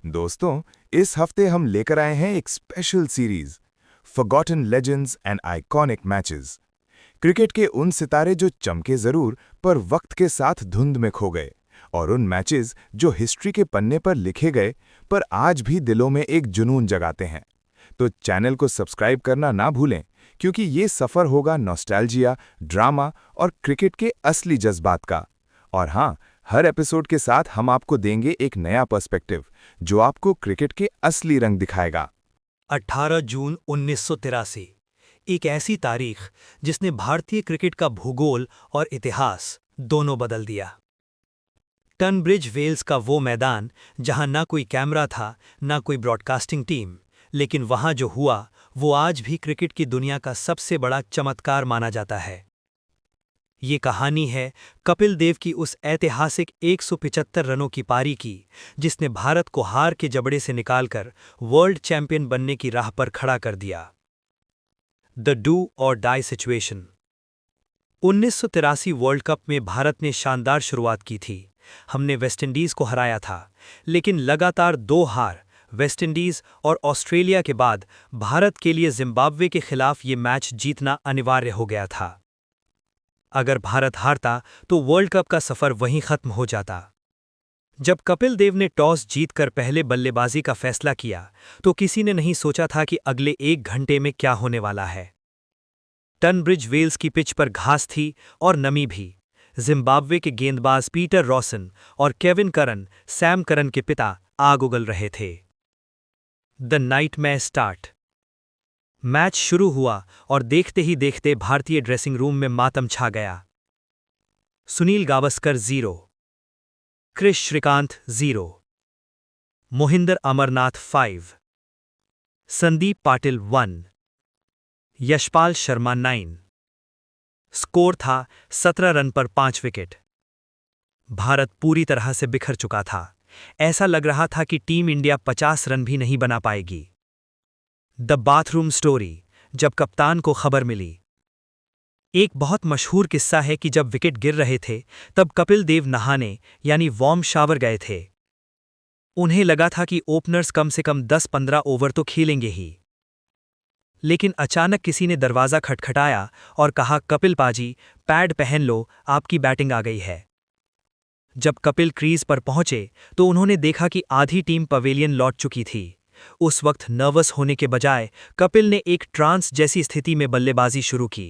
दोस्तों, इस हफ्ते हम लेकर आए हैं एक special series forgotten legends and iconic matches. Cricket के उन सितारे जो चमके जरूर पर वक्त के साथ धुंध में खो गए, और उन मैचेस जो हिस्ट्री के पन्ने पर लिखे गए पर आज भी दिलों में एक जुनून जगाते हैं। तो चैनल को सब्सक्राइब करना ना भूलें, क्योंकि ये सफर होगा नॉस्टैल्जिया, ड्रामा और क्रिकेट के असली जज्बात का। और हाँ, हर एपिसोड के साथ हम आपको देंगे एक नया पर्सपेक्टिव जो आपको क्रिकेट के असली रंग दिखाएगा। 18 जून 1983, एक ऐसी तारीख जिसने भारतीय क्रिकेट का भूगोल और इतिहास दोनों बदल दिया। टनब्रिज वेल्स का वो मैदान जहां ना कोई कैमरा था, ना कोई ब्रॉडकास्टिंग टीम, लेकिन वहां जो हुआ वो आज भी क्रिकेट की दुनिया का सबसे बड़ा चमत्कार माना जाता है। ये कहानी है कपिल देव की उस ऐतिहासिक 175 रनों की पारी की, जिसने भारत को हार के जबड़े से निकालकर वर्ल्ड चैंपियन बनने की राह पर खड़ा कर दिया। द डू और डाई सिचुएशन। 1983 वर्ल्ड कप में भारत ने शानदार शुरुआत की थी। हमने वेस्टइंडीज को हराया था, लेकिन लगातार 2 हार वेस्टइंडीज और ऑस्ट्रेलिया के बाद भारत के लिए जिम्बाब्वे के खिलाफ ये मैच जीतना अनिवार्य हो गया था। अगर भारत हारता तो वर्ल्ड कप का सफर वहीं खत्म हो जाता। जब कपिल देव ने टॉस जीतकर पहले बल्लेबाजी का फैसला किया तो किसी ने नहीं सोचा था कि अगले 1 घंटे में क्या होने वाला है। टनब्रिज वेल्स की पिच पर घास थी और नमी भी। जिम्बाब्वे के गेंदबाज पीटर रॉसन और केविन करन, सैम करन के पिता, आग उगल रहे थे। The nightmare start. मैच शुरू हुआ और देखते ही देखते भारतीय ड्रेसिंग रूम में मातम छा गया। सुनील गावस्कर 0, क्रिश श्रीकांत 0, मोहिंदर अमरनाथ 5, संदीप पाटिल 1, यशपाल शर्मा 9। स्कोर था 17 रन पर 5 विकेट। भारत पूरी तरह से बिखर चुका था। ऐसा लग रहा था कि टीम इंडिया 50 रन भी नहीं बना पाएगी। The bathroom story. जब कप्तान को खबर मिली। एक बहुत मशहूर किस्सा है कि जब विकेट गिर रहे थे तब कपिल देव नहाने यानी वार्म शावर गए थे। उन्हें लगा था कि ओपनर्स कम से कम 10-15 ओवर तो खेलेंगे ही। लेकिन अचानक किसी ने दरवाज़ा खटखटाया और कहा, कपिल पाजी, पैड पहन लो, आपकी बैटिंग आ गई है। जब कपिल क्रीज पर पहुंचे तो उन्होंने देखा कि आधी टीम पवेलियन लौट चुकी थी। उस वक्त नर्वस होने के बजाय कपिल ने एक ट्रांस जैसी स्थिति में बल्लेबाजी शुरू की।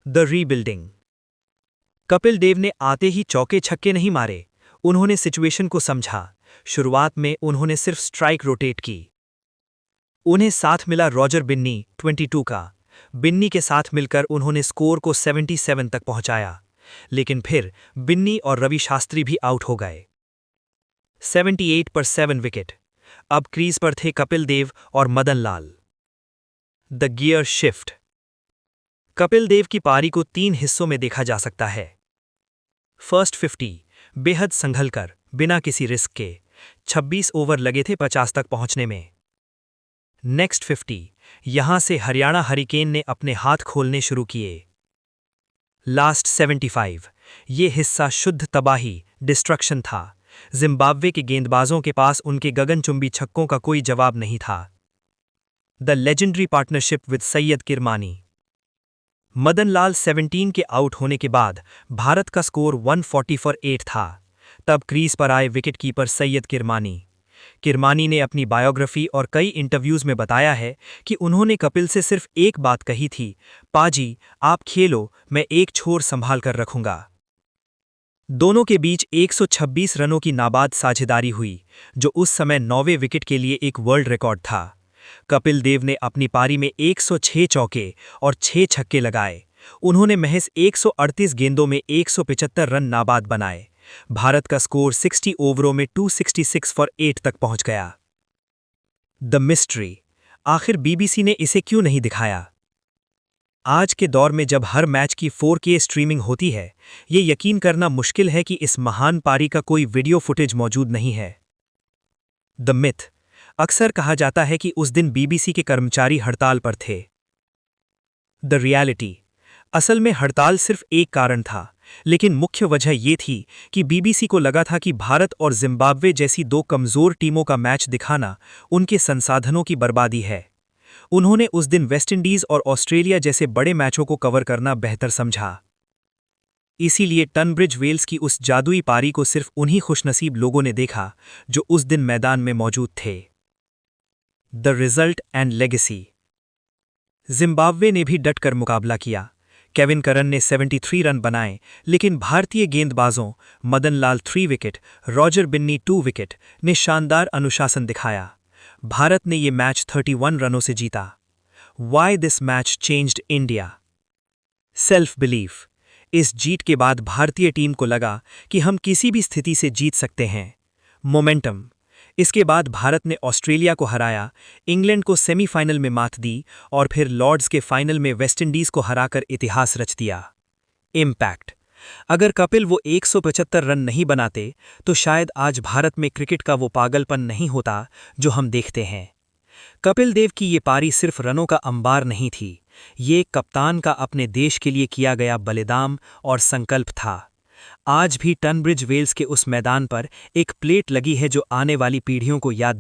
The rebuilding. कपिल देव ने आते ही चौके छक्के नहीं मारे, उन्होंने सिचुएशन को समझा। शुरुआत में उन्होंने सिर्फ स्ट्राइक रोटेट की। उन्हें साथ मिला रॉजर बिन्नी 22 का। बिन्नी के साथ मिलकर उन्होंने स्कोर को 77 तक पहुंचाया, लेकिन फिर बिन्नी और रवि शास्त्री भी आउट हो गए। 78 पर 7 विकेट। अब क्रीज पर थे कपिल देव और Madan Lal. The gear shift. Kapil Dev की पारी को 3 हिस्सों में देखा जा सकता है। फर्स्ट 50 बेहद संभलकर, बिना किसी रिस्क के। 26 ओवर लगे थे 50 तक पहुंचने में। नेक्स्ट 50 यहां से हरियाणा हरिकेन ने अपने हाथ खोलने शुरू किए। लास्ट 75 ये हिस्सा शुद्ध तबाही, डिस्ट्रक्शन था। जिम्बाब्वे के गेंदबाजों के पास उनके गगनचुंबी छक्कों का कोई जवाब नहीं था। The legendary partnership with Syed Kirmani. Madan Lal 17 के आउट होने के बाद भारत का स्कोर 140 फॉर 8 था। तब क्रीज पर आए विकेटकीपर सैयद किरमानी। किरमानी ने अपनी बायोग्राफी और कई इंटरव्यूज में बताया है कि उन्होंने कपिल से सिर्फ एक बात कही थी, पाजी आप खेलो, मैं एक छोर संभाल कर रखूंगा। दोनों के बीच 126 रनों की नाबाद साझेदारी हुई, जो उस समय 9वें विकेट के लिए एक वर्ल्ड रिकॉर्ड था। कपिल देव ने अपनी पारी में 106 चौके और 6 छक्के लगाए। उन्होंने महज 138 गेंदों में 175 रन नाबाद बनाए। भारत का स्कोर 60 ओवरों में 266 फॉर 8 तक पहुंच गया। The mystery. आखिर बीबीसी ने इसे क्यों नहीं दिखाया? आज के दौर में जब हर मैच की 4K स्ट्रीमिंग होती है, ये यकीन करना मुश्किल है कि इस महान पारी का कोई वीडियो फुटेज मौजूद नहीं है। The myth. अक्सर कहा जाता है कि उस दिन बीबीसी के कर्मचारी हड़ताल पर थे। The reality. असल में हड़ताल सिर्फ एक कारण था, लेकिन मुख्य वजह ये थी कि बीबीसी को लगा था कि भारत और जिम्बाब्वे जैसी दो कमजोर टीमों का मैच दिखाना उनके संसाधनों की बर्बादी है। उन्होंने उस दिन वेस्टइंडीज और ऑस्ट्रेलिया जैसे बड़े मैचों को कवर करना बेहतर समझा। इसीलिए टनब्रिज वेल्स की उस जादुई पारी को सिर्फ उन्हीं खुशनसीब लोगों ने देखा जो उस दिन मैदान में मौजूद थे। The result and legacy. Zimbabwe ने भी डटकर मुकाबला किया। केविन करन ने 73 रन बनाए, लेकिन भारतीय गेंदबाजों Madan Lal 3 wicket, Roger Binni 2 wicket ने शानदार अनुशासन दिखाया। भारत ने ये मैच 31 रनों से जीता। Why this match changed India? Self belief. इस जीत के बाद भारतीय टीम को लगा कि हम किसी भी स्थिति से जीत सकते हैं। मोमेंटम। इसके बाद भारत ने ऑस्ट्रेलिया को हराया, इंग्लैंड को सेमीफाइनल में मात दी और फिर लॉर्ड्स के फाइनल में वेस्टइंडीज को हराकर इतिहास रच दिया। इम्पैक्ट। अगर कपिल वो 175 रन नहीं बनाते तो शायद आज भारत में क्रिकेट का वो पागलपन नहीं होता जो हम देखते हैं। कपिल देव की ये पारी सिर्फ रनों का अंबार नहीं थी, ये एक कप्तान का अपने देश के लिए किया गया बलिदान और संकल्प था। आज भी टनब्रिज वेल्स के उस मैदान पर एक प्लेट लगी है जो आने वाली पीढ़ियों को याद